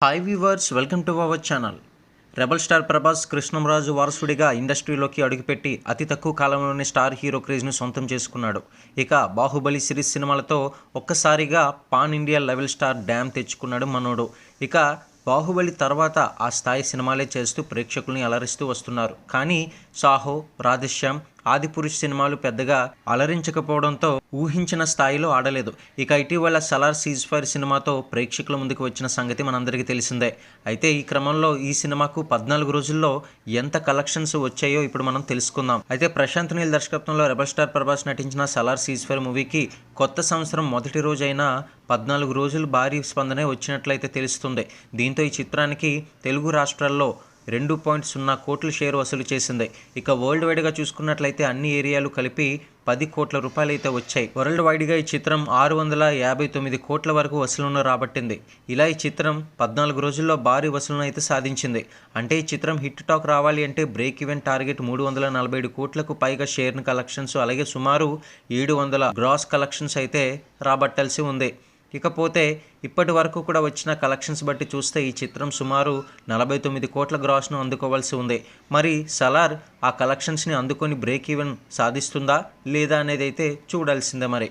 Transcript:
Hi viewers, welcome to our channel. Rebel star Prabhas Krishnamraju వారసుడిగా ఇండస్ట్రీలోకి అడుగుపెట్టి అతి తక్కువ కాలంలోనే స్టార్ హీరో క్రేజ్ను సొంతం చేసుకున్నాడు. ఇక బాహుబలి సిరీస్ సినిమాలతో ఒక్కసారిగా pan India level star dam తెచ్చుకున్నాడు మనోడు. ఇక బాహుబలి తర్వాత ఆ స్థాయి సినిమాలే చేస్తూ ప్రేక్షకుల్ని అలరిస్తూ వస్తున్నారు. కానీ సాహో, రాధేశ్యామ్, ఆదిపురుష్ సినిమాలు పెద్దగా అలరించకపోవడంతో ఊహించిన స్థాయిలో ఆడలేదు. ఇక ఇటీవల సలార్ సీజ్ ఫైర్ సినిమాతో ప్రేక్షకుల ముందుకు వచ్చిన సంగతి మనందరికీ తెలిసిందే. అయితే ఈ క్రమంలో ఈ సినిమాకు 14 రోజుల్లో ఎంత కలెక్షన్స్ వచ్చాయో ఇప్పుడు మనం తెలుసుకుందాం. అయితే ప్రశాంత్ నీల్ దర్శకత్వంలో రెబల్ స్టార్ ప్రభాస్ నటించిన సలార్ సీజ్ ఫైర్ మూవీకి కొత్త సంవత్సరం మొదటి రోజైన 14 రోజులు భారీ స్పందనే వచ్చినట్లయితే తెలుస్తుంది. దీంతో ఈ చిత్రానికి తెలుగు రాష్ట్రాల్లో 2.0 కోట్ల షేర్ వసూలు చేసింది. ఇక వరల్డ్ వైడ్గా చూసుకున్నట్లయితే అన్ని ఏరియాలు కలిపి 10 కోట్ల రూపాయలు అయితే వచ్చాయి. వరల్డ్ వైడ్గా ఈ చిత్రం 659 కోట్ల వరకు వసూలును రాబట్టింది. ఇలా ఈ చిత్రం 14 రోజుల్లో భారీ వసూలును అయితే సాధించింది. అంటే ఈ చిత్రం హిట్ టాక్ రావాలి అంటే బ్రేక్ ఈవెన్ టార్గెట్ 347 కోట్లకు పైగా షేర్ని కలెక్షన్స్, అలాగే సుమారు 700 గ్రాస్ కలెక్షన్స్ అయితే రాబట్టాల్సి ఉంది. ఇకపోతే ఇప్పటి వరకు కూడా వచ్చిన కలెక్షన్స్ బట్టి చూస్తే ఈ చిత్రం సుమారు 49 కోట్ల గ్రాస్ను అందుకోవాల్సి ఉంది. మరి సలార్ ఆ కలెక్షన్స్ని అందుకొని బ్రేక్ ఈవెన్ సాధిస్తుందా లేదా అనేది అయితే చూడాల్సిందే మరి.